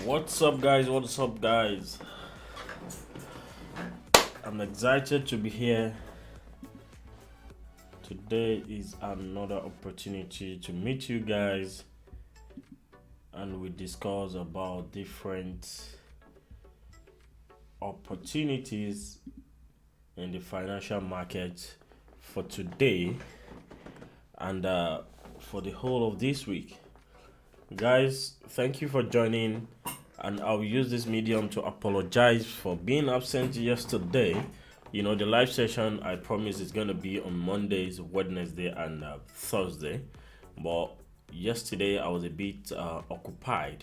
What's up, guys? What's up, guys? I'm excited to be here. Today is another opportunity to meet you guys, and we discuss about different opportunities in the financial market for today and for the whole of this week. Guys, thank you for joining, and I'll use this medium to apologize for being absent yesterday. The live session I promise is going to be on Mondays, Wednesday, and Thursday. But yesterday I was a bit occupied,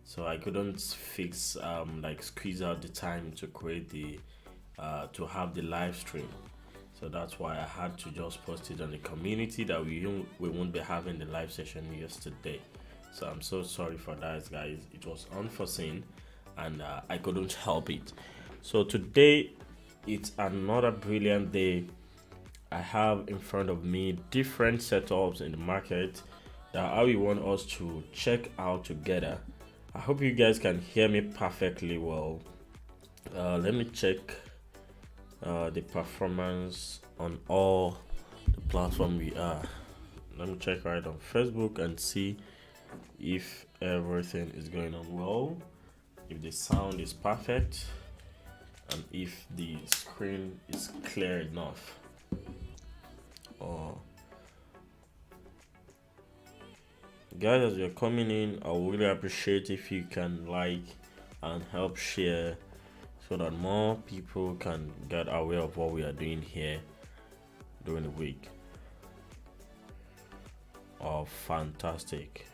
so I couldn't squeeze out the time to create to have the live stream. So that's why I had to just post it on the community that we won't be having the live session yesterday. So I'm so sorry for that, guys. It was unforeseen and I couldn't help it. So today it's another brilliant day. I have in front of me different setups in the market that I want us to check out together. I hope you guys can hear me perfectly well. Let me check the performance on all the platforms we are. Let me check right on Facebook and see if everything is going on well, if the sound is perfect, and if the screen is clear enough. Guys, as you're coming in, I would really appreciate if you can like and help share so that more people can get aware of what we are doing here during the week. Fantastic.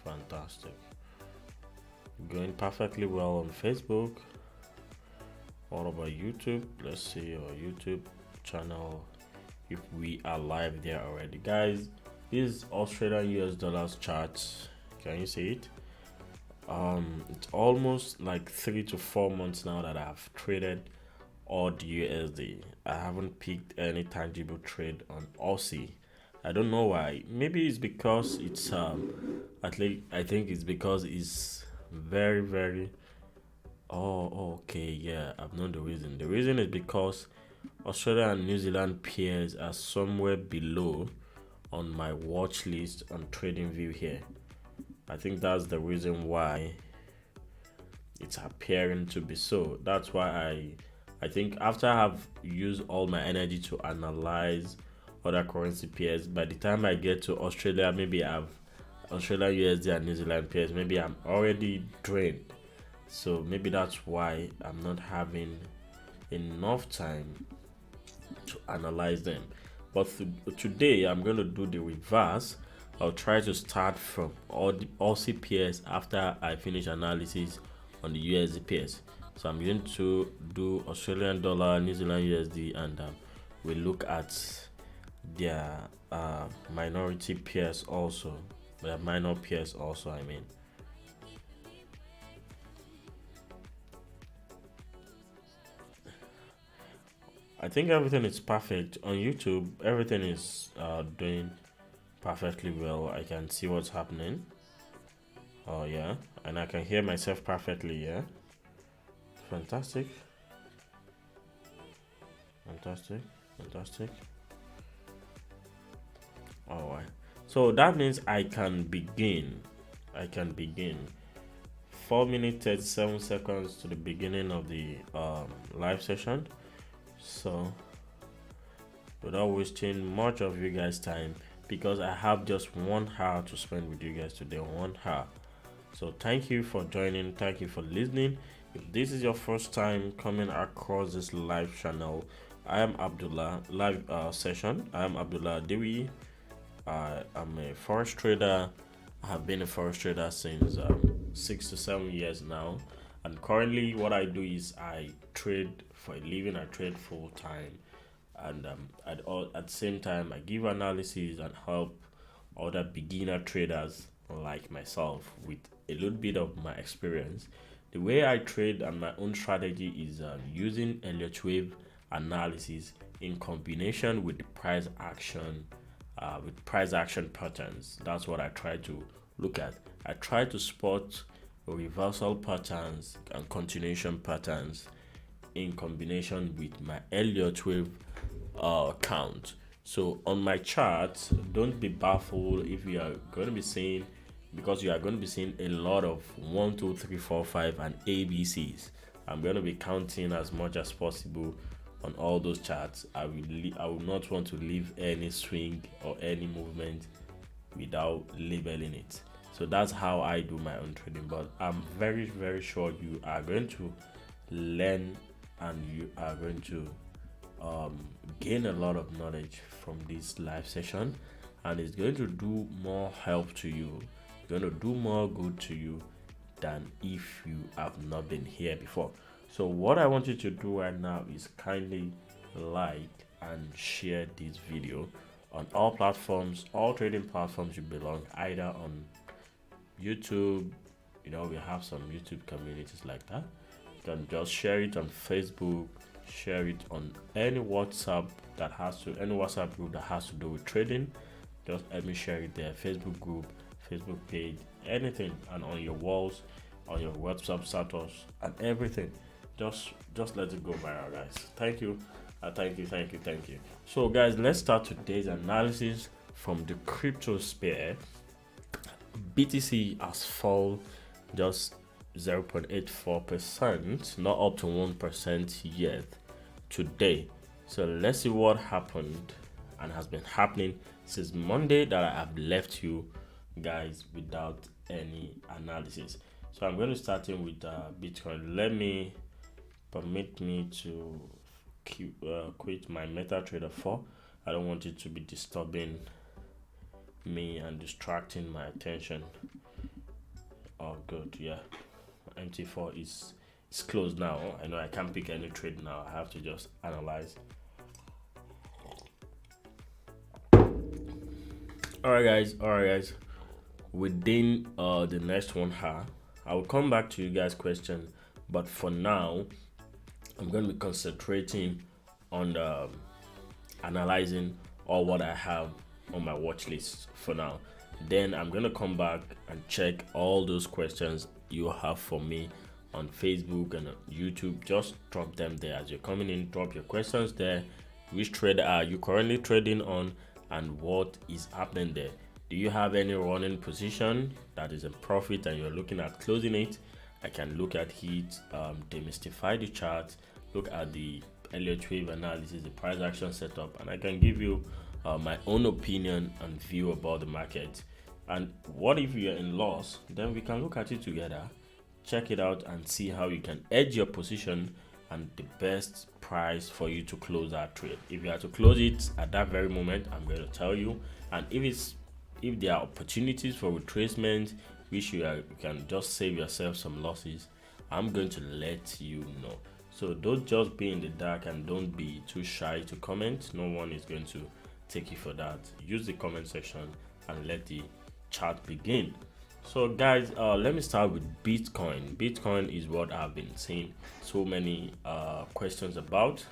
Fantastic. Going perfectly well on Facebook. What about YouTube? Let's see our YouTube channel if we are live there already. Guys, this is Australian US dollars charts. Can you see it? It's almost like 3 to 4 months now that I've traded odd USD. I haven't picked any tangible trade on Aussie. I don't know why. Maybe it's because it's at least I think it's because it's very okay, yeah, I've known the reason. The reason is because Australia and New Zealand peers are somewhere below on my watch list on TradingView here. I think that's the reason why it's appearing to be so. That's why I think after I've used all my energy to analyze other currency pairs, by the time I get to Australia, maybe I've Australia USD and New Zealand pairs, maybe I'm already drained. So maybe that's why I'm not having enough time to analyze them. But today I'm going to do the reverse. I'll try to start from all the Aussie pairs after I finish analysis on the USD pairs. So I'm going to do Australian dollar, New Zealand USD, and we look at their minority pairs also, their minor pairs also, I mean. I think everything is perfect on YouTube. Everything is doing perfectly well. I can see what's happening. Oh yeah, and I can hear myself perfectly. Yeah, fantastic. All right, so that means I can begin. 4 minutes 37 seconds to the beginning of the live session. So without wasting much of you guys' time, because I have just 1 hour to spend with you guys today, 1 hour. So thank you for joining, thank you for listening. If this is your first time coming across this live channel, I am Abdullah. Live session, I am Abdullah Dewi. I'm a forex trader. I have been a forex trader since 6 to 7 years now, and currently what I do is I trade for a living. I trade full time, and at the same time I give analysis and help other beginner traders like myself with a little bit of my experience. The way I trade and my own strategy is using Elliot wave analysis in combination with the price action with price action patterns. That's what I try to look at. I try to spot reversal patterns and continuation patterns in combination with my Elliott wave count. So on my chart, don't be baffled if you are going to be seeing, because you are going to be seeing a lot of 1, 2, 3, 4, 5 and ABCs. I'm going to be counting as much as possible on all those charts. I will not want to leave any swing or any movement without labeling it. So that's how I do my own trading. But I'm very, very sure you are going to learn and you are going to gain a lot of knowledge from this live session, and it's going to do more help to you. It's going to do more good to you than if you have not been here before. So what I want you to do right now is kindly like and share this video on all platforms, all trading platforms you belong, either on YouTube. You know, we have some YouTube communities like that. You can just share it on Facebook, share it on any WhatsApp group that has to do with trading. Just let me share it there. Facebook group, Facebook page, anything, and on your walls, on your WhatsApp status and everything. Just let it go viral, guys. Thank you. Thank you. So guys, let's start today's analysis from the crypto sphere. BTC has fallen just 0.84%, not up to 1% yet today. So let's see what happened and has been happening since Monday that I have left you guys without any analysis. So I'm going to start in with Bitcoin. Permit me to quit my MetaTrader 4. I don't want it to be disturbing me and distracting my attention. Oh good, yeah, MT4 is closed now. I know I can't pick any trade now. I have to just analyze. All right guys, within the next 1 hour I will come back to you guys' question, but for now I'm going to be concentrating on analyzing all what I have on my watch list for now. Then I'm going to come back and check all those questions you have for me on Facebook and on YouTube. Just drop them there as you're coming in. Drop your questions there. Which trade are you currently trading on and what is happening there? Do you have any running position that is in profit and you're looking at closing it? I can look at it, demystify the chart, look at the Elliott wave analysis, the price action setup, and I can give you my own opinion and view about the market. And what if you're in loss? Then we can look at it together, check it out, and see how you can edge your position and the best price for you to close that trade. If you have to close it at that very moment, I'm going to tell you. And if there are opportunities for retracement, which you can just save yourself some losses, I'm going to let you know. So don't just be in the dark and don't be too shy to comment. No one is going to take you for that. Use the comment section and let the chat begin. So guys, let me start with Bitcoin. Bitcoin is what I've been seeing so many questions about,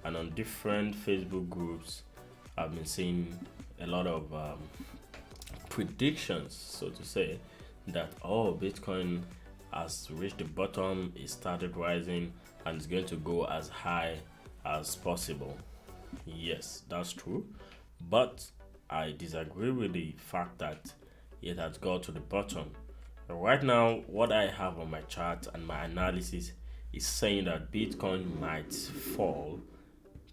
and on different Facebook groups I've been seeing a lot of predictions, so to say, that Bitcoin has reached the bottom, it started rising and it's going to go as high as possible. Yes, that's true, but I disagree with the fact that it has got to the bottom. Right now, what I have on my chart and my analysis is saying that Bitcoin might fall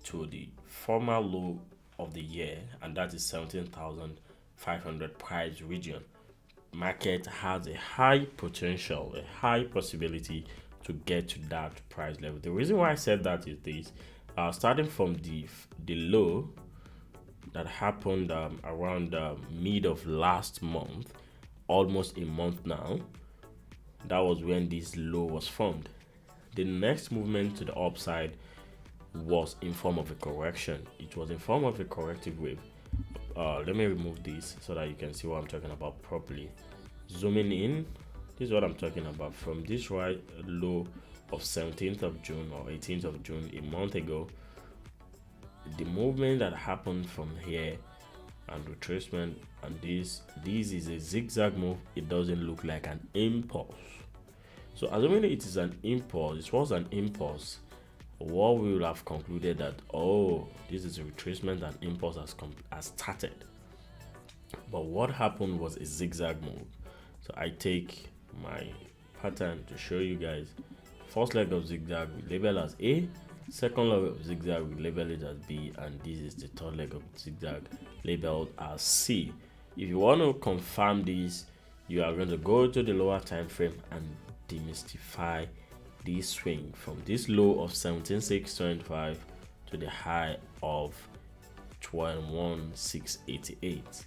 to the former low of the year, and that is 17,500 price region. Market has a high potential, a high possibility to get to that price level. The reason why I said that is this: starting from the low that happened around mid of last month, almost a month now, that was when this low was formed. The next movement to the upside was in form of a correction. It was in form of a corrective wave. Let me remove this so that you can see what I'm talking about properly. Zooming in, this is what I'm talking about. From this right low of 17th of June or 18th of June, a month ago, the movement that happened from here and retracement, and this is a zigzag move. It doesn't look like an impulse. So assuming it is an impulse, it was an impulse, what we will have concluded that, oh, this is a retracement and impulse has started. But what happened was a zigzag move. So I take my pattern to show you guys. First leg of zigzag we label as A, second leg of zigzag we label it as B, and this is the third leg of zigzag labeled as C. If you want to confirm this, you are going to go to the lower time frame and demystify this swing from this low of 17,625 to the high of 21,688.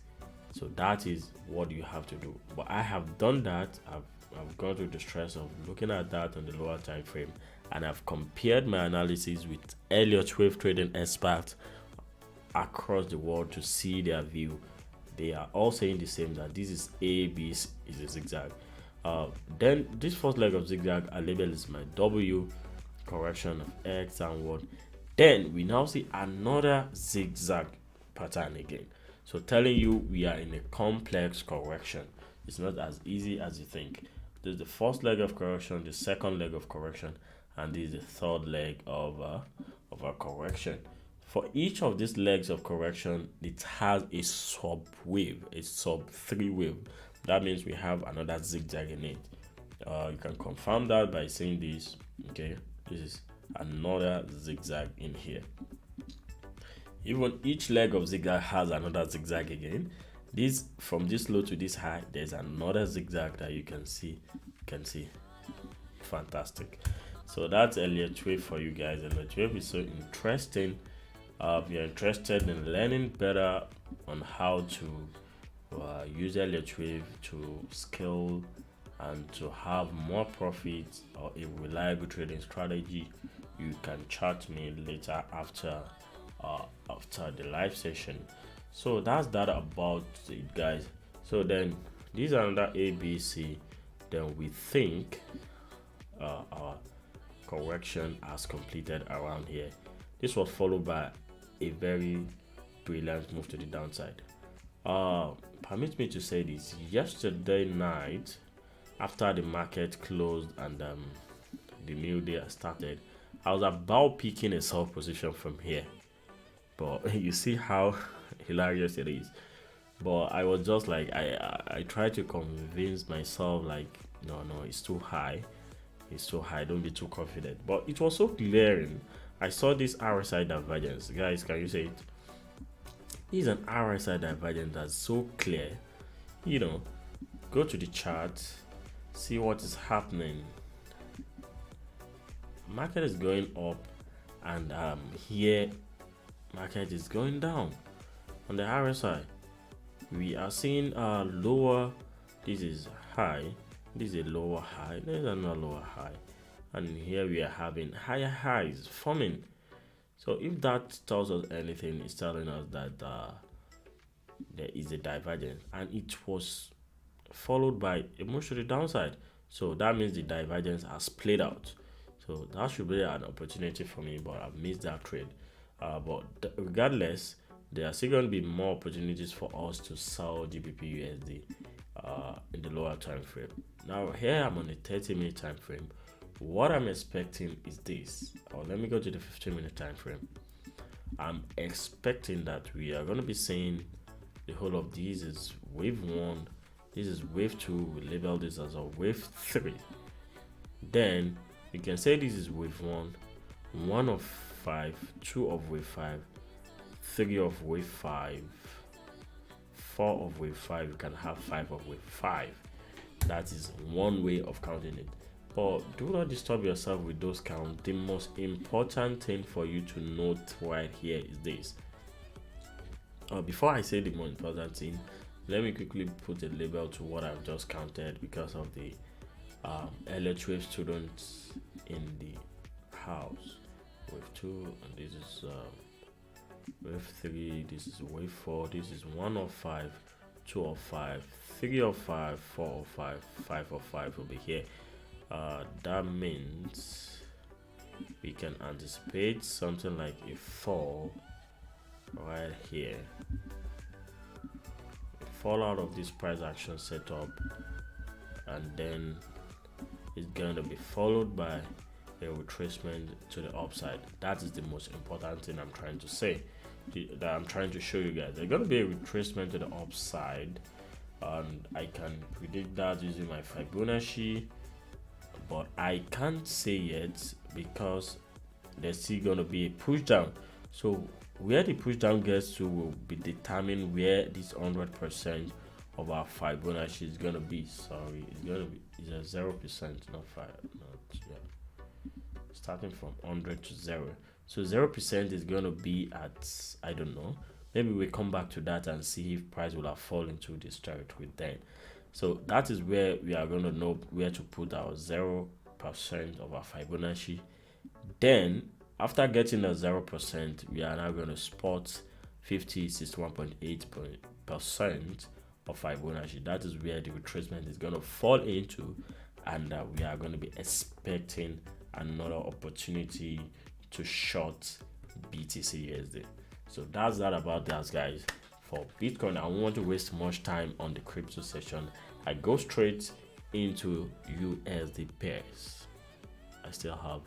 So that is what you have to do. But I have done that. I've gone through the stress of looking at that on the lower time frame, and I've compared my analysis with Elliot wave trading experts across the world to see their view. They are all saying the same, that this is A, B is a zigzag. Then this first leg of zigzag I label is my W, correction of X and Y. Then we now see another zigzag pattern again. So telling you we are in a complex correction. It's not as easy as you think. This is the first leg of correction, the second leg of correction, and this is the third leg of a correction. For each of these legs of correction, it has a sub wave, a sub 3 wave. That means we have another zigzag in it. You can confirm that by saying this. Okay, this is another zigzag in here. Even each leg of zigzag has another zigzag again. This, from this low to this high, there's another zigzag that you can see. Fantastic. So that's Elliot wave for you guys. Elliot wave is so interesting. If you're interested in learning better on how to use Elliot wave to scale and to have more profits or a reliable trading strategy, you can chat me later after the live session. So that's that about it, guys. So then these are under A, B, C. Then we think our correction has completed around here. This was followed by a very brilliant move to the downside. Permit me to say this. Yesterday night, after the market closed and the new day started, I was about picking a sell position from here, but you see how hilarious it is. But I was just like, I tried to convince myself, like, no, it's too high, don't be too confident. But it was so glaring. I saw this RSI divergence. Guys, can you say it? This is an RSI divergence that's so clear. You know, go to the chart, see what is happening. Market is going up, and here market is going down. On the RSI, we are seeing lower. This is high, this is a lower high, there's another lower high, and here we are having higher highs forming. So if that tells us anything, it's telling us that there is a divergence, and it was followed by a move to the downside. So that means the divergence has played out. So that should be an opportunity for me, but I've missed that trade. But regardless, there are still going to be more opportunities for us to sell GBPUSD in the lower time frame. Now here I'm on a 30-minute time frame. What I'm expecting is this. Let me go to the 15-minute time frame. I'm expecting that we are going to be seeing the whole of these is wave 1, this is wave 2. We label this as a wave 3. Then you can say this is wave 1, 1 of 5, 2 of wave 5, 3 of wave 5, 4 of wave 5. You can have 5 of wave 5. That is one way of counting it. But do not disturb yourself with those counts. The most important thing for you to note right here is this. Before I say the most important thing, let me quickly put a label to what I've just counted because of the Elliot wave students in the house. Wave 2, and this is wave 3, this is wave 4, this is 1 of 5, 2 of 5, 3 of 5, 4 of 5, 5 of 5 will be here. That means we can anticipate something like a fall right here. fall out of this price action setup, and then it's going to be followed by a retracement to the upside. That is the most important thing I'm trying to say, that I'm trying to show you guys. There's going to be a retracement to the upside, and I can predict that using my Fibonacci, but I can't say yet because there's still going to be a push down. So where the push down gets to will be determined where this 100% of our Fibonacci is going to be. Sorry, it's going to be, it's a 0%, not 5, not, yeah, starting from 100 to 0. So 0% is going to be at, I don't know, maybe we come back to that and see if price will have fallen to this territory then. So that is where we are going to know where to put our 0% of our Fibonacci. Then after getting a 0%, we are now going to spot 61.8% of Fibonacci. That is where the retracement is going to fall into, and we are going to be expecting another opportunity to short BTC USD. So that's that about that, guys. For Bitcoin, I don't want to waste much time on the crypto session. I go straight into USD pairs. I still have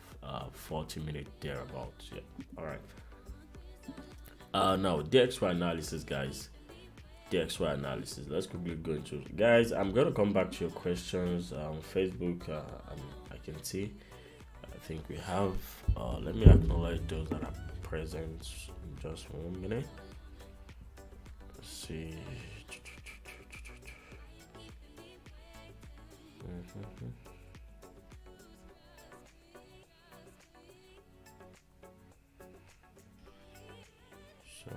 40 minutes thereabouts. Yeah, all right. Now DXY analysis, guys. DXY analysis. Let's quickly go into it. Guys, I'm gonna come back to your questions on Facebook. I can see, I think we have, let me acknowledge those that are present in just 1 minute. Let's see. Sorry.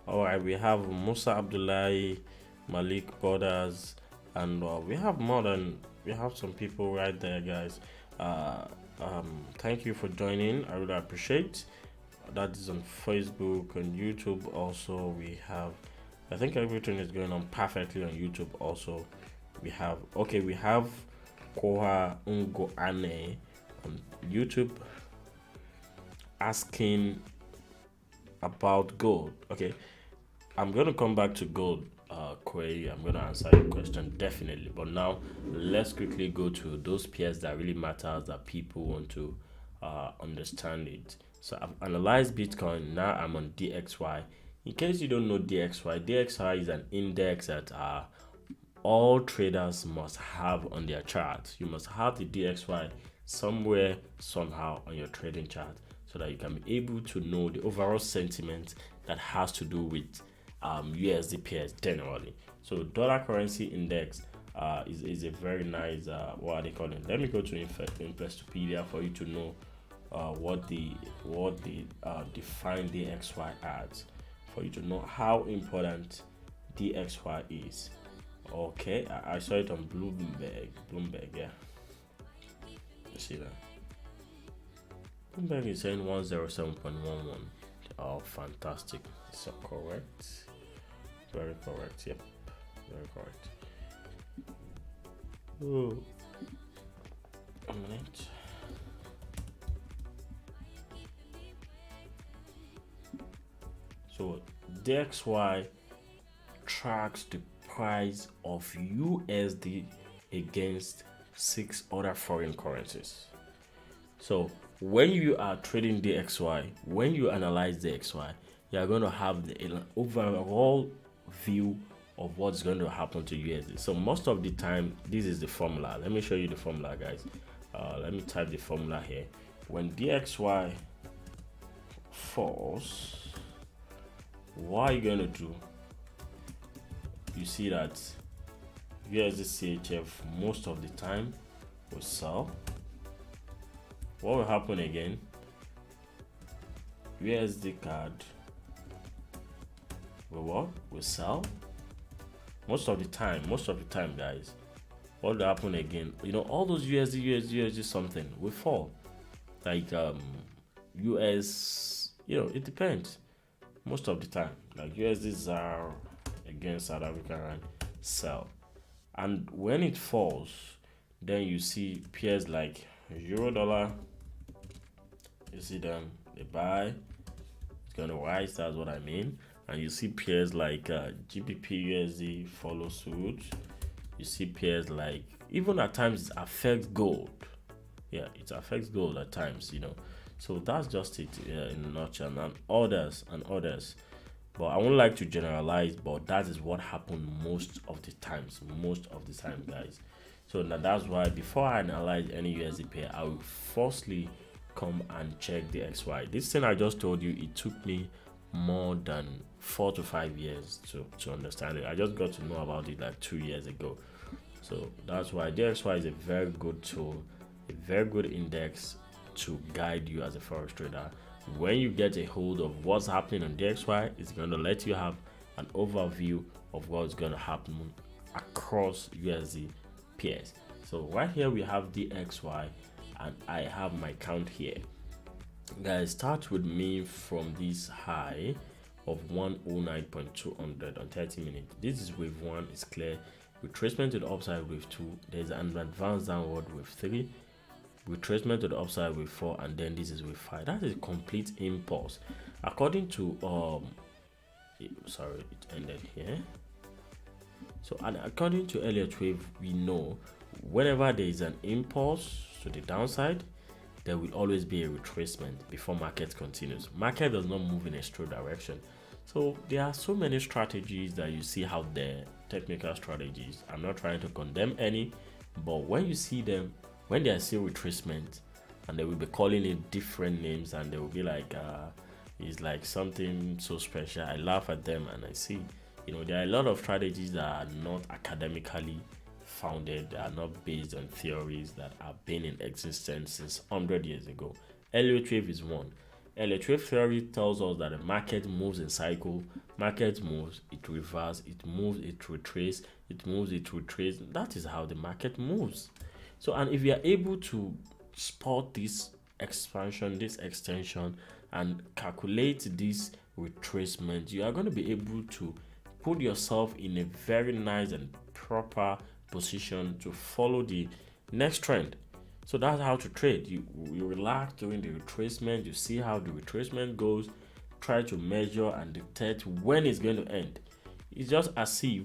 All right, we have Musa Abdullahi, Malik Borders, and we have some people right there, guys. Thank you for joining. I really appreciate that. Is on Facebook and YouTube also. We have, I think everything is going on perfectly on YouTube also. We have Koha Ungo Ane on YouTube asking about gold. Okay, I'm gonna come back to gold, query. I'm gonna answer your question definitely, but now let's quickly go to those pairs that really matters, that people want to understand it. So I've analyzed Bitcoin. Now I'm on DXY. In case you don't know DXY is an index that all traders must have on their chart. You must have the DXY somewhere, somehow on your trading chart, so that you can be able to know the overall sentiment that has to do with USD pairs generally. So dollar currency index is a very nice what they call it. Let me go to Investopedia for you to know what the define DXY as, for you to know how important DXY is. Okay, I saw it on Bloomberg, yeah. You see that? Bloomberg is saying 107.11. Oh, fantastic. So correct. Very correct. Yep. Very correct. Oh. A minute. So DXY tracks the price of USD against 6 other foreign currencies. So when you are trading DXY, when you analyze DXY, you are going to have the overall view of what's going to happen to USD. So most of the time, this is the formula. Let me show you the formula, guys. Let me type the formula here. When DXY falls, what are you going to do? You see that USD CHF most of the time will sell. What will happen again? USD card will what? Will sell. Most of the time, guys. What will happen again? You know, all those USD something will fall. Like US It depends most of the time. Like USD ZAR against South African rand sell, and when it falls, then you see pairs like euro dollar. You see them, they buy, it's gonna rise. That's what I mean. And you see pairs like GBPUSD follow suit. You see pairs like, even at times it affects gold. Yeah, it affects gold at times. So that's just it in a nutshell, and others. But I won't like to generalize, but that is what happened most of the time, guys. So now that's why before I analyze any USD pair, I will firstly come and check the XY. This thing I just told you, it took me more than 4 to 5 years to understand it. I just got to know about it like 2 years ago. So that's why DXY is a very good tool, a very good index to guide you as a forex trader. When you get a hold of what's happening on DXY, it's going to let you have an overview of what's going to happen across USD pairs. So right here we have DXY, and I have my count here. Guys, start with me from this high of 109.200 on 30 minutes. This is wave 1, it's clear. Retracement to the upside wave 2, there's an advanced downward wave 3, retracement to the upside wave 4, and then this is wave 5. That is a complete impulse. According to sorry, it ended here. So, and according to Elliot wave, we know whenever there is an impulse to the downside, there will always be a retracement before market continues. Market does not move in a straight direction. So there are so many strategies that you see out there, technical strategies. I'm not trying to condemn any, but when you see them, when they are still retracement, and they will be calling it different names, and they will be like, it's like something so special. I laugh at them and I see, there are a lot of strategies that are not academically founded, they are not based on theories that have been in existence since 100 years ago. Elliot wave is one. Elliot wave theory tells us that the market moves in cycle. Market moves, it reverses, it moves, it retraces, it moves, it retraces. That is how the market moves. So, and if you are able to spot this expansion, this extension, and calculate this retracement, you are going to be able to put yourself in a very nice and proper position to follow the next trend. So that's how to trade. You relax during the retracement, you see how the retracement goes, try to measure and detect when it's going to end. It's just as if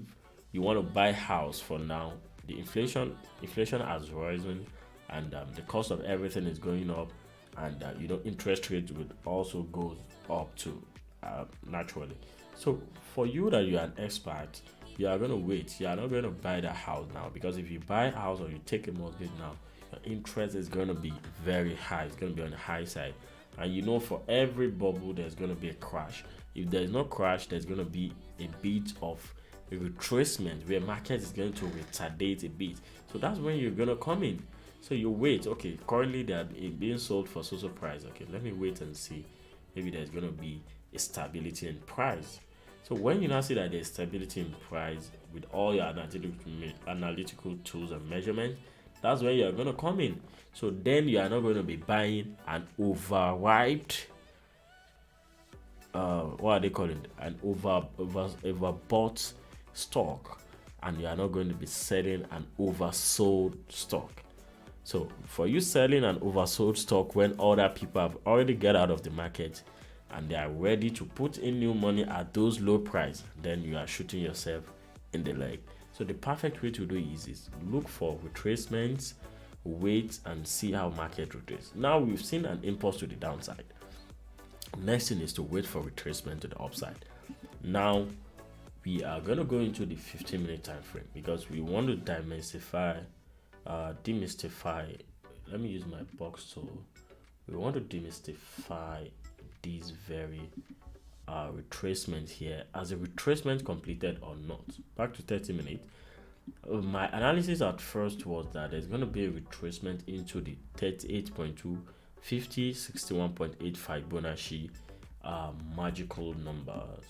you want to buy house for now. The inflation has risen, and the cost of everything is going up, and interest rates would also go up too, naturally. So for you that you're an expert, you are going to wait. You are not going to buy that house now, because if you buy a house or you take a mortgage now, your interest is going to be very high. It's going to be on the high side, and for every bubble there's going to be a crash. If there's no crash, there's going to be a bit of a retracement where market is going to retardate a bit. So that's when you're going to come in. So you wait. Okay, currently they are being sold for so price. Okay, let me wait and see. Maybe there's going to be a stability in price. So when you now see that there's stability in price with all your analytical tools and measurements, that's when you're going to come in. So then you are not going to be buying an overhyped, what are they calling it? An overbought stock, and you are not going to be selling an oversold stock. So for you selling an oversold stock when other people have already get out of the market and they are ready to put in new money at those low price, then you are shooting yourself in the leg. So the perfect way to do is look for retracements, wait and see how market retraces. Now we've seen an impulse to the downside. Next thing is to wait for retracement to the upside. Now we are going to go into the 15-minute time frame, because we want to demystify. Let me use my box tool. We want to demystify these very retracement here, as a retracement completed or not. Back to 30 minutes. My analysis at first was that there's going to be a retracement into the 38.2, 50, 61.8 Fibonacci magical numbers.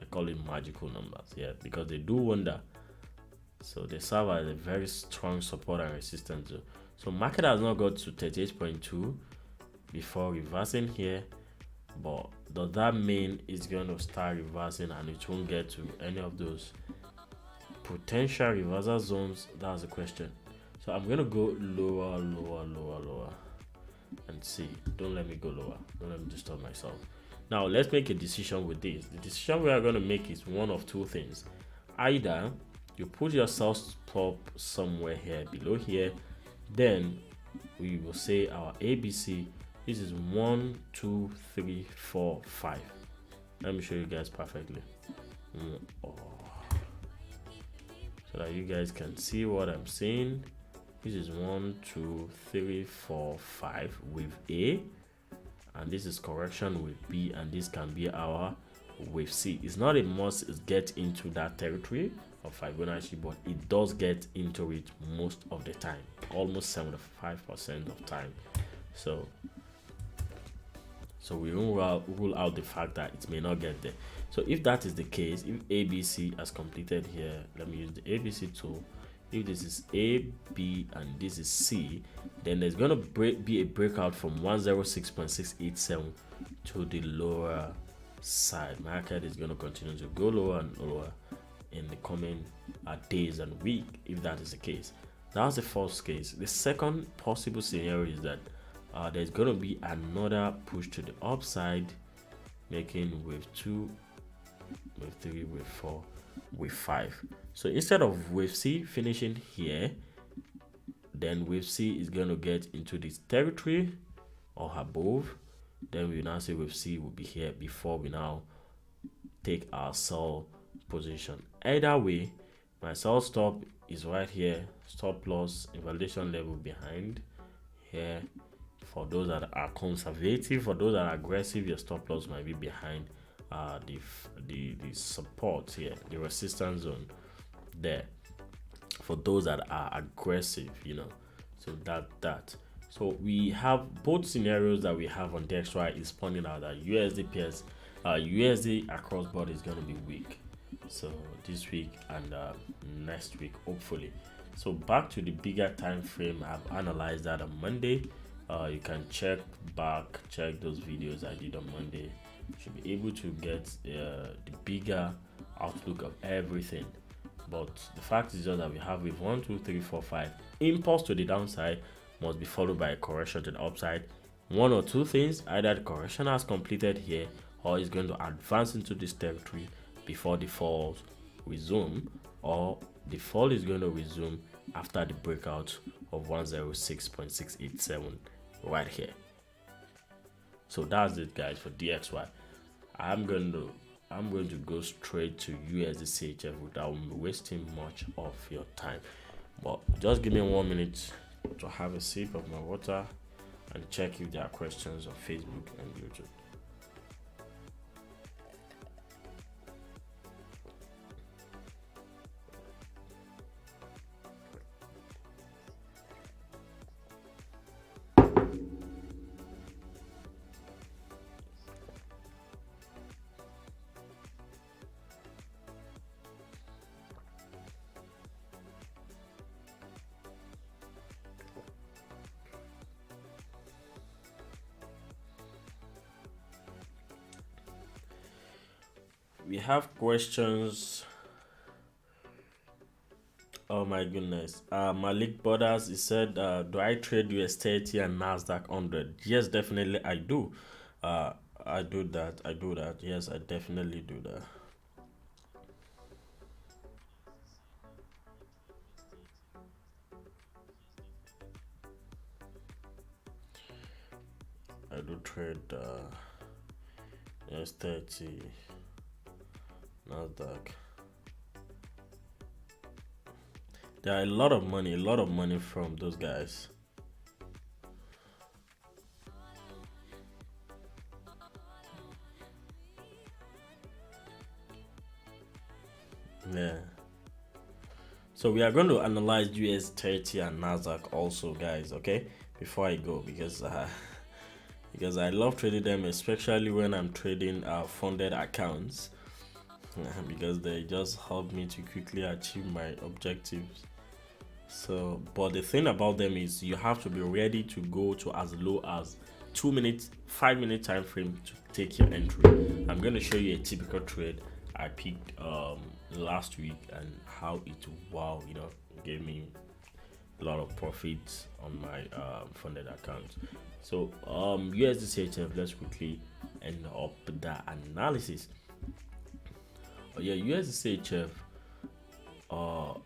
I call it magical numbers, yeah, because they do wonder. So they serve as a very strong support and resistance. So market has not got to 38.2 before reversing here, But does that mean it's going to start reversing and it won't get to any of those potential reversal zones? That's the question. So I'm going to go lower, and see. Don't let me go lower. Don't let me disturb myself. Now let's make a decision with this. The decision we are going to make is one of two things. Either you put your sell stop somewhere here below here, then we will say our ABC. This is 1, 2, 3, 4, 5. Let me show you guys perfectly. So that you guys can see what I'm saying. This is 1, 2, 3, 4, 5 with A, and this is correction with B, and this can be our with C. It's not a must get into that territory of Fibonacci, but it does get into it most of the time, almost 75% of time. So we won't rule out the fact that it may not get there. So if that is the case, if ABC has completed here, let me use the ABC tool. If this is A, B, and this is C, then there's going to be a breakout from 106.687 to the lower side. Market is going to continue to go lower and lower in the coming days and week, if that is the case. That's the first case. The second possible scenario is that there's going to be another push to the upside, making wave 2, wave 3, wave 4, wave 5. So instead of wave C finishing here, then wave C is going to get into this territory or above. Then we now say wave C will be here before we now take our sell position. Either way, my sell stop is right here, stop loss invalidation level behind here. For those that are conservative, for those that are aggressive, your stop loss might be behind the support here, the resistance zone there. For those that are aggressive, so so we have both scenarios that we have on DXY is pointing out that USD across board is going to be weak. So this week and next week, hopefully. So back to the bigger time frame, I've analyzed that on Monday. You can check those videos I did on Monday. You should be able to get the bigger outlook of everything. But the fact is just that we have with 1, 2, 3, 4, 5 impulse to the downside must be followed by a correction to the upside. One or two things: either the correction has completed here, or is going to advance into this territory before the falls resume, or the fall is going to resume after the breakout of 106.687 right here. So that's it, guys, for DXY. I'm going to go straight to USD CHF without wasting much of your time. But just give me 1 minute to have a sip of my water and check if there are questions on Facebook and YouTube. We have questions. Oh my goodness. Malik Borders, he said, do I trade US30 and NASDAQ 100? Yes, definitely I do. I do that. Yes, I definitely do that. I do trade US30, NASDAQ. There are a lot of money from those guys. Yeah. So we are going to analyze US30 and NASDAQ also, guys, okay? Before I go, because I love trading them, especially when I'm trading funded accounts, because they just help me to quickly achieve my objectives. So, but the thing about them is you have to be ready to go to as low as 2 minutes, 5 minute time frame to take your entry. I'm going to show you a typical trade I picked last week and how it gave me a lot of profits on my funded account. So USD CHF, let's quickly end up the analysis. Yeah, USD CHF,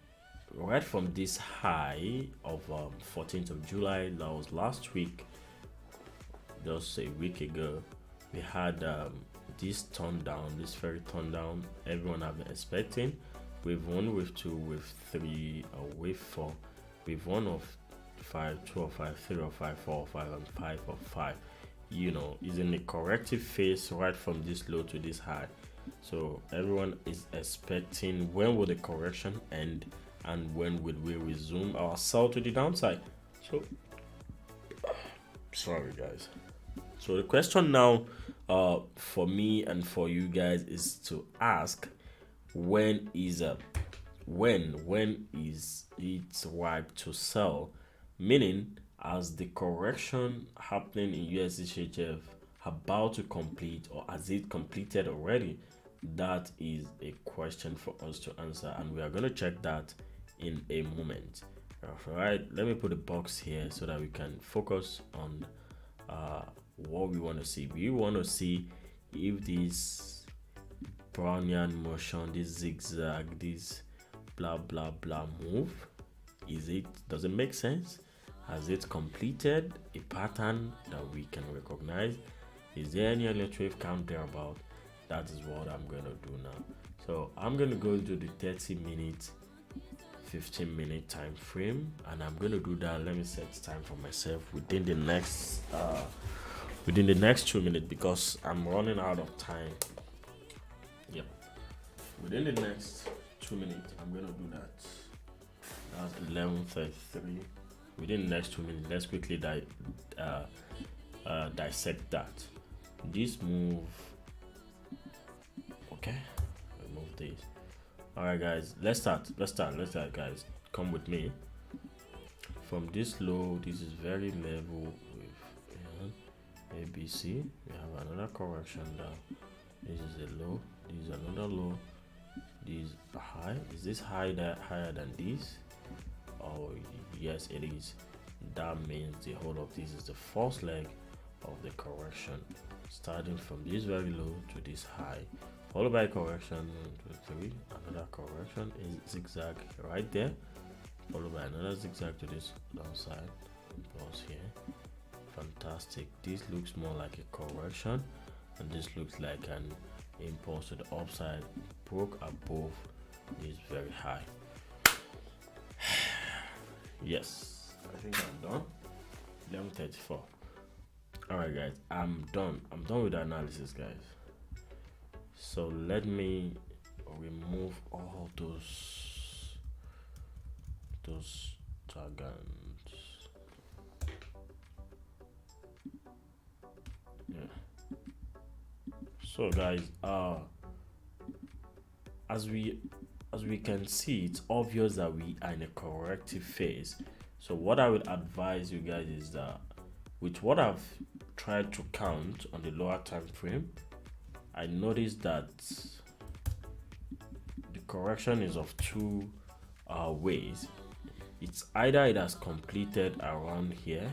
right from this high of 14th of July, that was last week, just a week ago, we had this turn down, this very turn down everyone have been expecting. Wave 1, wave 2, wave 3, wave 4, wave 1 of 5, 2 of 5, 3 of 5, 4 of 5, and 5 of 5. Is in a corrective phase right from this low to this high. So everyone is expecting when will the correction end and when will we resume our sell to the downside. So sorry guys. So the question now for me and for you guys is to ask, when is it ripe to sell? Meaning, as the correction happening in USD about to complete, or has it completed already? That is a question for us to answer, and we are going to check that in a moment. All right, let me put a box here so that we can focus on what we want to see. We want to see if this Brownian motion, this zigzag, this blah blah blah move, does it make sense? Has it completed a pattern that we can recognize? Is there any Elliot wave count thereabout? That is what I'm going to do now. So I'm going to go into the 30-minute, 15-minute time frame, and I'm going to do that. Let me set time for myself within the next 2 minutes, because I'm running out of time. Yep, within the next 2 minutes I'm going to do that. That's 11:33. Within the next 2 minutes, let's quickly dissect that. This move, okay, remove this. All right guys, let's start guys. Come with me. From this low, this is very level with ABC. We have another correction down. This is a low, this is another low, this is a high. Is this higher than this? Oh yes, it is. That means the whole of this is the first leg of the correction, starting from this very low to this high, followed by correction 1, 2, 3, another correction, is zigzag right there, followed by another zigzag to this downside, pause here. Fantastic. This looks more like a correction, and this looks like an impulse to the upside, broke above this very high. Yes, I think I'm done. 11:34. All right guys, I'm done with the analysis guys. So let me remove all those dragons. Yeah. So guys, as we can see, it's obvious that we are in a corrective phase. So what I would advise you guys is that, with what I've tried to count on the lower time frame, I noticed that the correction is of two ways. It's either it has completed around here,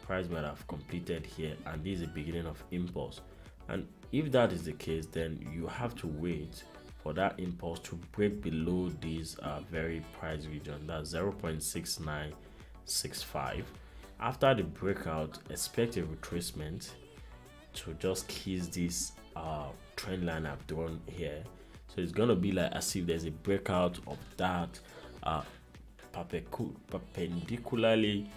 price might have completed here, and this is the beginning of impulse. And if that is the case, then you have to wait for that impulse to break below this very price region, that's 0.6965. After the breakout, expect a retracement to just kiss this trend line I've drawn here. So it's gonna be like as if there's a breakout of that perpendicularly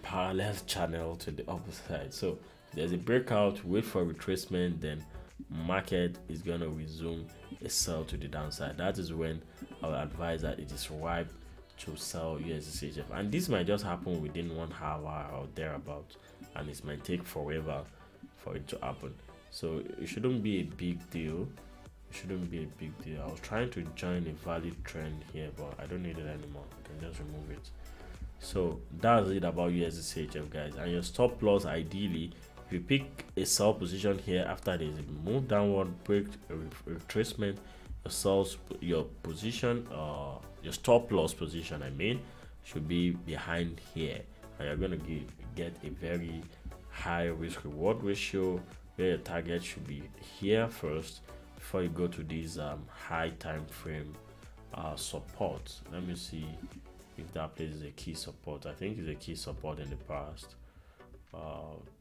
parallel channel to the opposite side. So there's a breakout, wait for retracement, then market is gonna resume a sell to the downside. That is when I would advise that it is ripe to sell USD CHF, and this might just happen within 1 hour or thereabout, and it might take forever for it to happen. So it shouldn't be a big deal. I was trying to join a valid trend here, but I don't need it anymore. I can just remove it. So that's it about USD CHF, guys. And your stop loss, ideally, if you pick a sell position here after there's a move downward, break, a retracement, your position, your stop loss position, I mean, should be behind here, and you're going to get a very high risk reward ratio where your target should be here first before you go to these high time frame support. Let me see if that place is a key support. I think it's a key support in the past.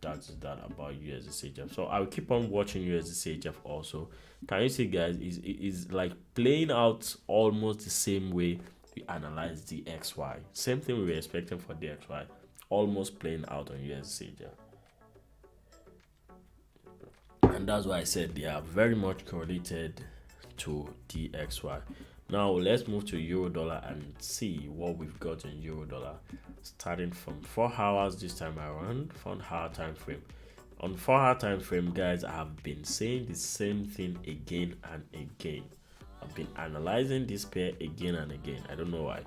That's that about USD CHF. So I'll keep on watching USD CHF also. Can you see, guys, is like playing out almost the same way we analyze the XY. Same thing we were expecting for the XY, almost playing out on USD CHF. And that's why I said they are very much correlated to DXY. Now let's move to euro dollar and see what we've got in euro dollar, starting from 4 hours this time around, 4 hour time frame. On 4 hour time frame, guys, I have been saying the same thing again and again. I've been analyzing this pair again and again. I don't know why.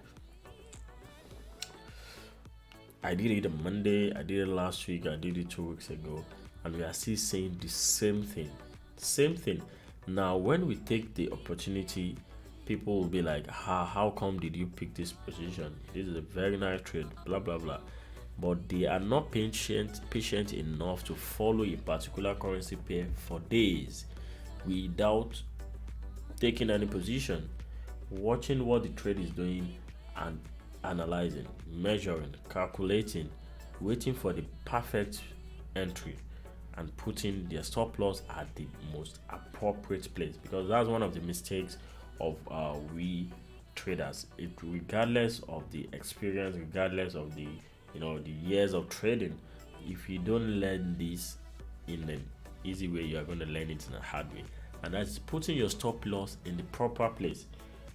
I did it on Monday, I did it last week, I did it 2 weeks ago, and we are still saying the same thing. Now when we take the opportunity, people will be like, how come did you pick this position? This is a very nice trade, blah blah blah. But they are not patient enough to follow a particular currency pair for days without taking any position, watching what the trade is doing and analyzing, measuring, calculating, waiting for the perfect entry and putting their stop loss at the most appropriate place, because that's one of the mistakes of we traders. It, regardless of the experience, regardless of the the years of trading, if you don't learn this in an easy way, you are going to learn it in a hard way, and that's putting your stop loss in the proper place.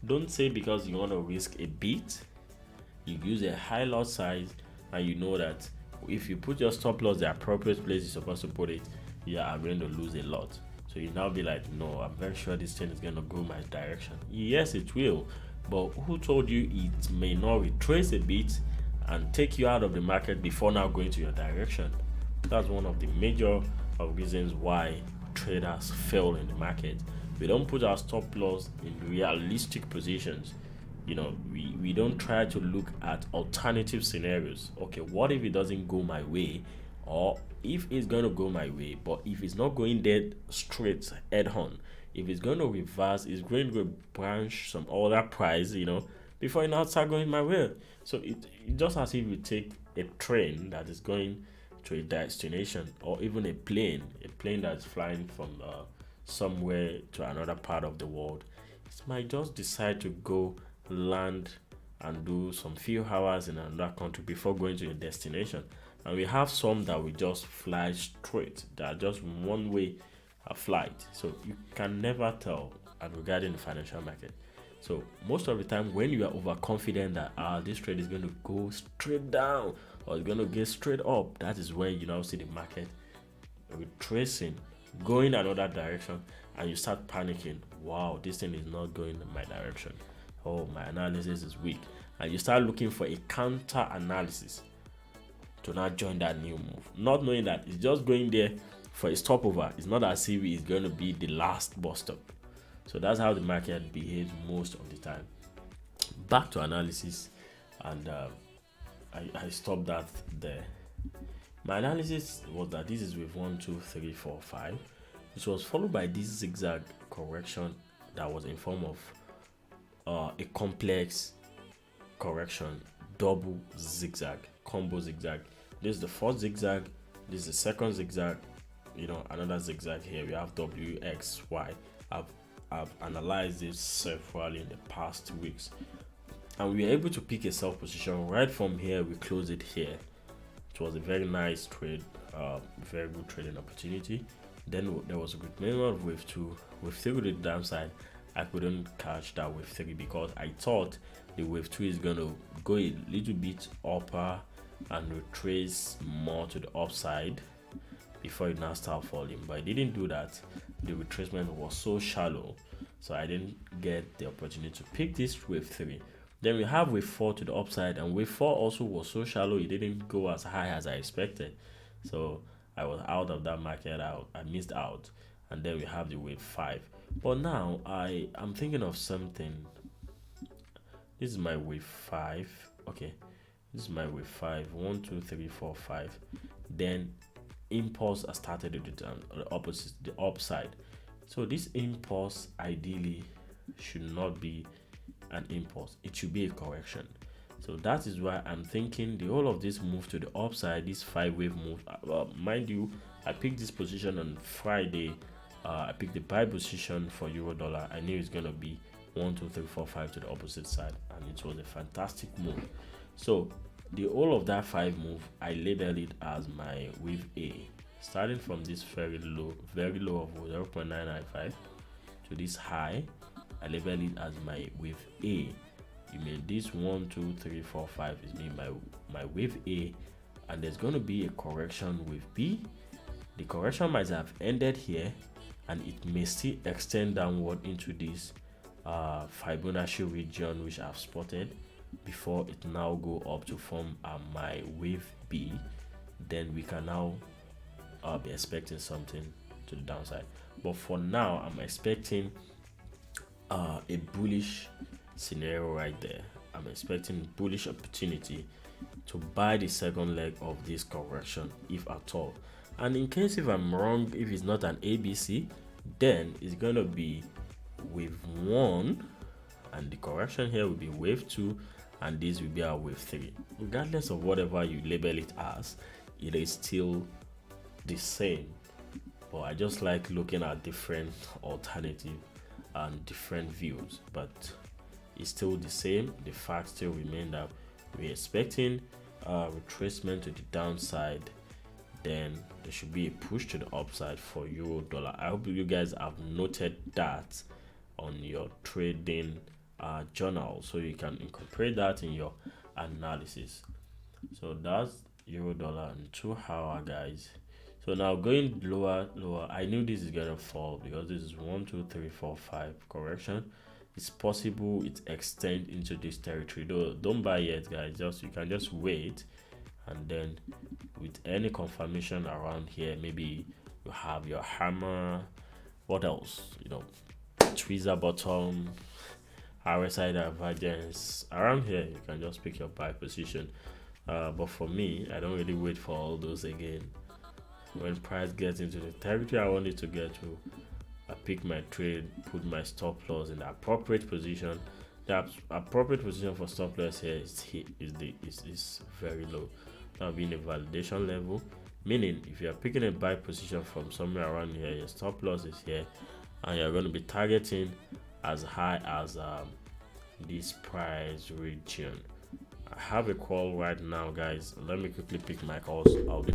Don't say because you want to risk a bit, you use a high lot size, and you know that if you put your stop loss the appropriate place you're supposed to put it, you are going to lose a lot. So you now be like, no, I'm very sure this thing is going to go my direction. Yes, it will, but who told you it may not retrace a bit and take you out of the market before now going to your direction? That's one of the major reasons why traders fail in the market. We don't put our stop loss in realistic positions. We don't try to look at alternative scenarios. Okay, what if it doesn't go my way, or if it's going to go my way, but if it's not going dead straight head on, if it's going to reverse, it's going to branch some other price, before it now start going my way. So it just as if you take a train that is going to a destination, or even a plane that's flying from somewhere to another part of the world. It might just decide to go land and do some few hours in another country before going to a destination. And we have some that we just fly straight, that are just one way flight. So you can never tell regarding the financial market. So most of the time when you are overconfident that this trade is going to go straight down or it's going to get straight up, that is when you now see the market retracing, going another direction, and you start panicking. Wow, this thing is not going in my direction. Oh, my analysis is weak. And you start looking for a counter analysis to not join that new move, not knowing that it's just going there for a stopover. It's not as if it's going to be the last bus stop. So that's how the market behaves most of the time. Back to analysis, and I stopped that there. My analysis was that this is with 1 2 3 4 5. This was followed by this zigzag correction that was in form of a complex correction, double zigzag, combo zigzag. This is the first zigzag, this is the second zigzag, another zigzag here. We have WXY. I've analyzed this separately in the past weeks, and we were able to pick a sell position right from here. We closed it here. It was a very nice trade, very good trading opportunity. Then there was a good minimum of wave 2, wave 3 with the downside. I couldn't catch that wave 3 because I thought the wave 2 is going to go a little bit upper and retrace more to the upside before it now start falling, but I didn't do that. The retracement was so shallow, so I didn't get the opportunity to pick this wave 3. Then we have wave 4 to the upside, and wave 4 also was so shallow it didn't go as high as I expected. So I was out of that market. I missed out. And then we have the wave 5. But now I'm thinking of something. This is my wave 5. Okay, this is my wave 5. 1 2 3 4 5. Then impulse has started the opposite, the upside. So this impulse ideally should not be an impulse, it should be a correction. So that is why I'm thinking the whole of this move to the upside, this 5-wave move, mind you, I picked this position on Friday. I picked the buy position for euro dollar. I knew it's gonna be 1 2 3 4 5 to the opposite side, and it was a fantastic move. So the whole of that 5 move, I labeled it as my wave A, starting from this very low of 0.995 to this high. I label it as my wave A. You mean this 1 2 3 4 5 is mean my wave A, and there's going to be a correction with B. The correction might have ended here, and it may still extend downward into this Fibonacci region which I've spotted before it now go up to form my wave B. Then we can now be expecting something to the downside. But for now, I'm expecting a bullish scenario right there. I'm expecting bullish opportunity to buy the second leg of this correction, if at all. And in case if I'm wrong, if it's not an ABC, then it's gonna be wave 1, and the correction here will be wave 2, and this will be our wave 3. Regardless of whatever you label it as, it is still the same. But I just like looking at different alternatives and different views, but it's still the same. The fact still remain that we're expecting retracement to the downside. Then there should be a push to the upside for euro dollar. I hope you guys have noted that on your trading journal, so you can incorporate that in your analysis. So that's euro dollar and 2 hour, guys. So now going lower, I knew this is gonna fall because this is 1 2 3 4 5 correction. It's possible it extend into this territory. Though don't buy yet, guys. You can just wait, and then with any confirmation around here, maybe you have your hammer. What else? Tweezer bottom, RSI divergence around here. You can just pick your buy position. But for me, I don't really wait for all those again. When price gets into the territory I want it to get to, I pick my trade, put my stop loss in the appropriate position. The appropriate position for stop loss here is very low. That will be in a validation level, meaning if you are picking a buy position from somewhere around here, your stop loss is here, and you're going to be targeting as high as this price region. I have a call right now, guys. Let me quickly pick my calls. I'll be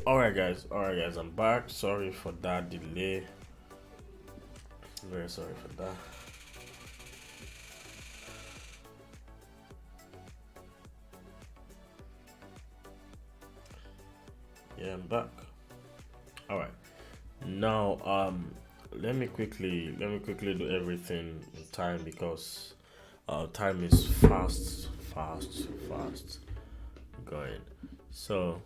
Alright guys, I'm back. Sorry for that delay. Very sorry for that. Yeah, I'm back. Alright. Now let me quickly do everything in time, because time is fast going. So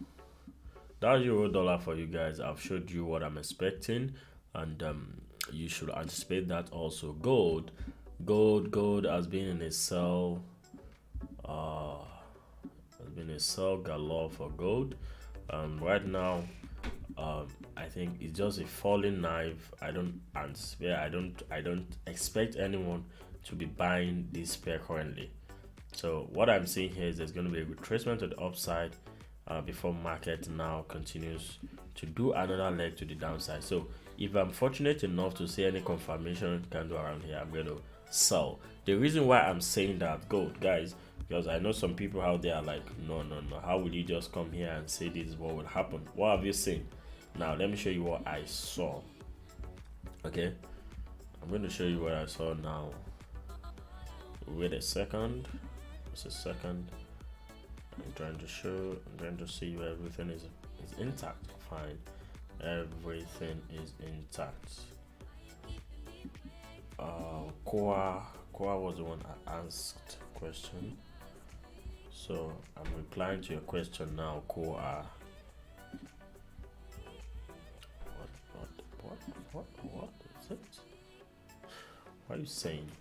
that's euro dollar for you guys. I've showed you what I'm expecting, and you should anticipate that also. Gold has been in a sell, galore for gold. Right now, I think it's just a falling knife. I don't anticipate. I don't expect anyone to be buying this pair currently. So what I'm seeing here is there's going to be a retracement to the upside before market now continues to do another leg to the downside. So if I'm fortunate enough to see any confirmation candle around here, I'm going to sell. The reason why I'm saying that gold, guys, because I know some people out there are like, no, how will you just come here and say this is what will happen? What have you seen? Now let me show you what I saw. Okay, I'm going to show you what I saw now. Wait a second. Just a second. I'm trying to see where everything is intact. Fine, everything is intact. Koa was the one I asked question, so I'm replying to your question now. Koa, what is it? What are you saying?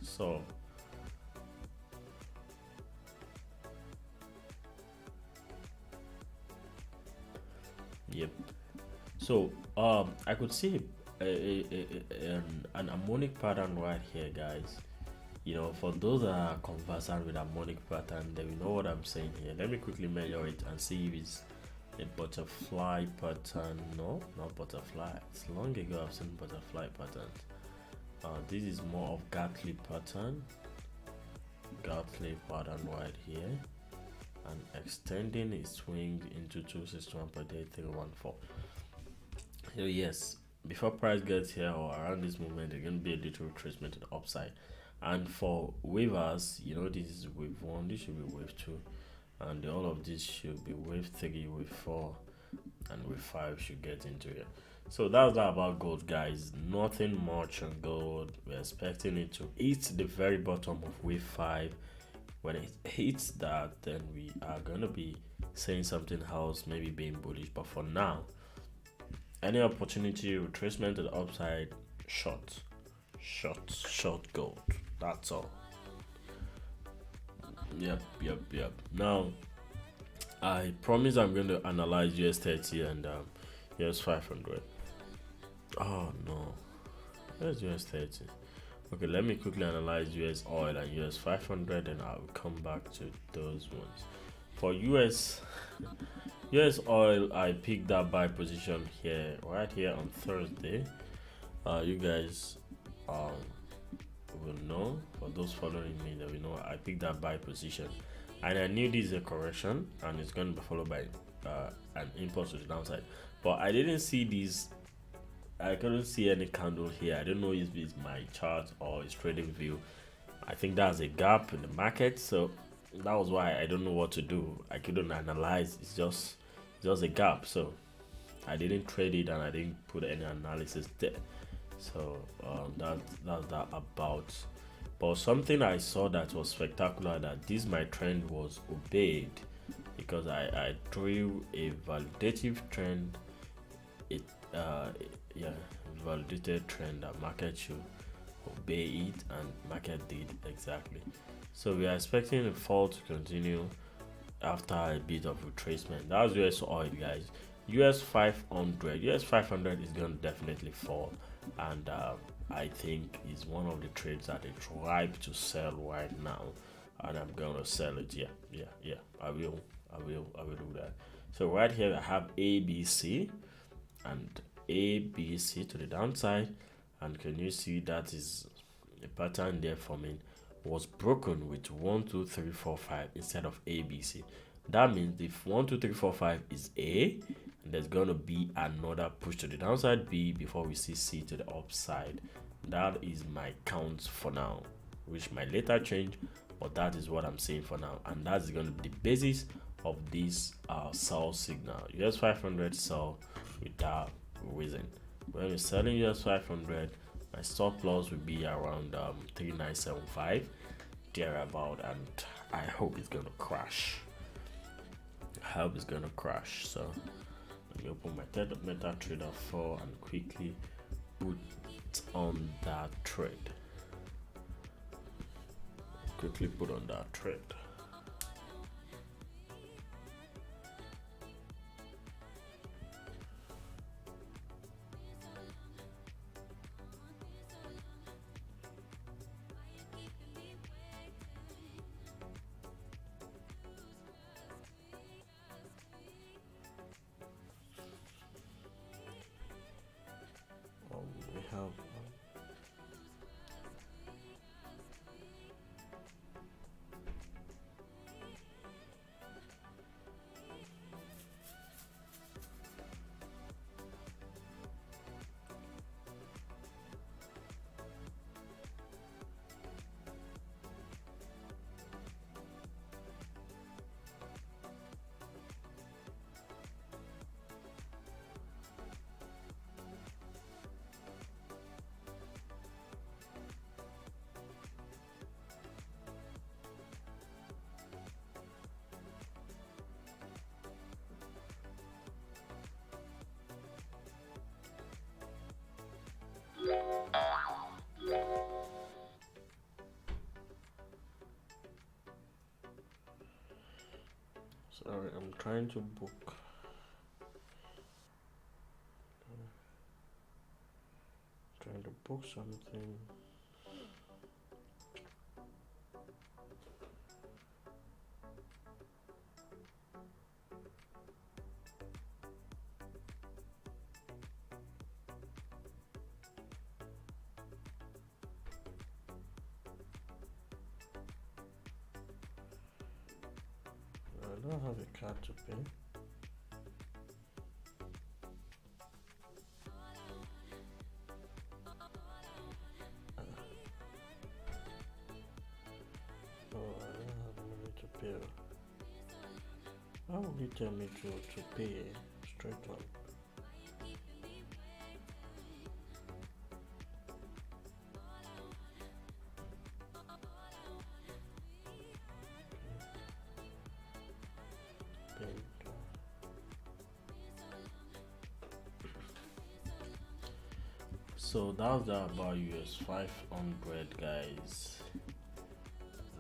So yep. So I could see an harmonic pattern right here, guys. You know, for those that are conversant with harmonic pattern, they will know what I'm saying here. Let me quickly measure it and see if it's a butterfly pattern. No, not butterfly. It's long ago I've seen butterfly patterns. This is more of Gatling pattern. Right here, and extending its swing into 261.8314. So yes, before price gets here or around this moment, there's going to be a little retracement to the upside. And for waivers, you know, this is wave 1, this should be wave 2, and all of this should be wave 3, wave 4, and wave 5 should get into it. So that's that about gold, guys. Nothing much on gold. We're expecting it to hit the very bottom of wave 5. When it hits that, then we are going to be saying something else, maybe being bullish. But for now, any opportunity retracement to the upside, short gold. That's all. Yep. Now I promise I'm going to analyze US30 and US500. Oh no, where's US30? Okay, let me quickly analyze US oil and US 500, and I'll come back to those ones. For US oil, I picked that buy position here, right here on Thursday. You guys will know, for those following me, that we know I picked that buy position, and I knew this is a correction and it's going to be followed by an impulse to the downside, but I didn't see these. I couldn't see any candle here. I don't know if it's my chart or it's trading view. I think that's a gap in the market, so that was why I don't know what to do. I couldn't analyze. It's just a gap, so I didn't trade it and I didn't put any analysis there. So that's that about. But something I saw that was spectacular, that this my trend was obeyed, because I drew a validative trend. Validated trend that market should obey it, and market did exactly. So we are expecting the fall to continue after a bit of retracement. That's US oil, guys. US 500 is going to definitely fall, and I think is one of the trades that they tried to sell right now, and I'm gonna sell it. Yeah, I will do that. So right here I have ABC and ABC to the downside, and can you see that is a pattern there forming was broken with 1 2 3 4 5 instead of ABC. That means if 1 2 3 4 5 is A, there's gonna be another push to the downside B before we see C to the upside. That is my count for now, which might later change, but that is what I'm saying for now, and that's going to be the basis of this sell signal. US 500 sell with that reason. When we're selling US 500, my stop loss will be around 3975 thereabout, and I hope it's gonna crash. I hope it's gonna crash. So let me open my MetaTrader 4 and quickly put on that trade. Quickly put on that trade. We have sorry, I'm trying to book. Trying to book something. I don't have a card to pay. Oh, I don't have money to pay. How will you tell me to pay straight on? So that's that about US 500, guys.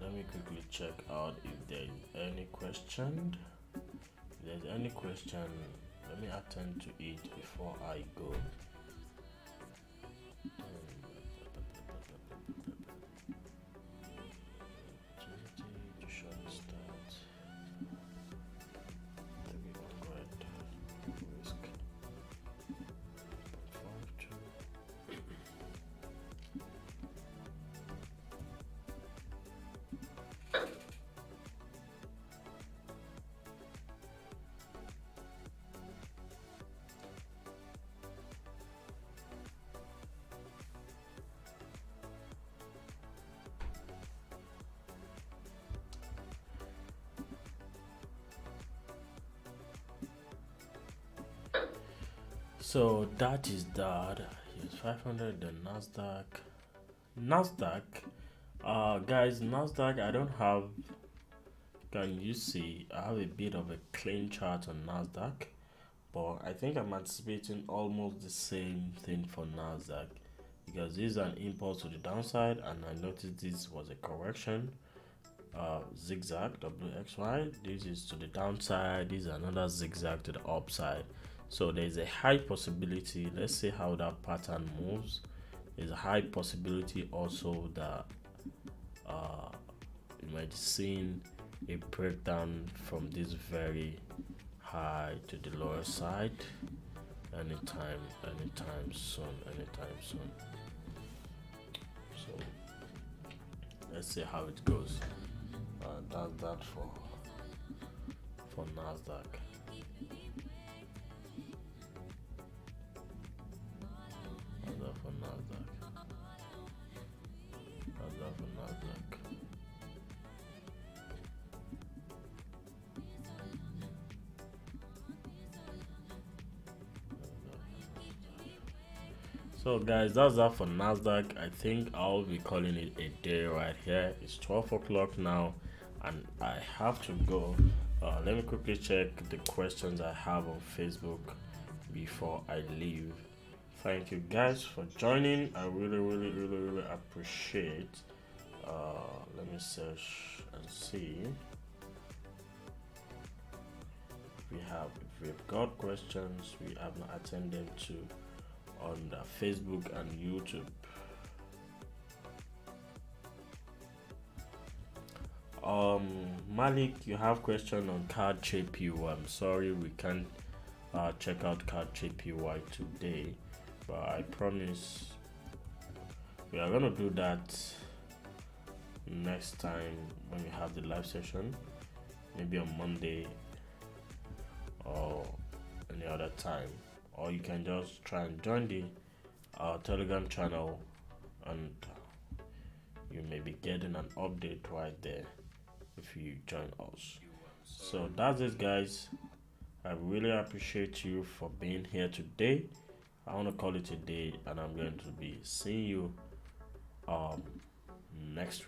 Let me quickly check out if there is any question. If there's any question, let me attend to it before I go. So that is that. Yes, 500. The Nasdaq. Guys, Nasdaq. I don't have. Can you see? I have a bit of a clean chart on Nasdaq, but I think I'm anticipating almost the same thing for Nasdaq because this is an impulse to the downside, and I noticed this was a correction. Zigzag WXY. This is to the downside. This is another zigzag to the upside. So there's a high possibility, let's see how that pattern moves. There's a high possibility also that you might see a breakdown from this very high to the lower side anytime soon. So let's see how it goes. That's that for NASDAQ. That's that for NASDAQ. That's that for NASDAQ. So guys, that's that for NASDAQ. I think I'll be calling it a day right here. It's 12 o'clock now and I have to go. Let me quickly check the questions I have on Facebook before I leave. Thank you guys for joining. I really appreciate. Let me search and see if we've got questions we have not attended to on the Facebook and YouTube. Malik, you have question on card JPY. I'm sorry we can't check out card JPY today, but I promise we are gonna do that next time when we have the live session, maybe on Monday or any other time, or you can just try and join the Telegram channel and you may be getting an update right there if you join us. So that's it guys. I really appreciate you for being here today. I want to call it a day and I'm going to be seeing you next week.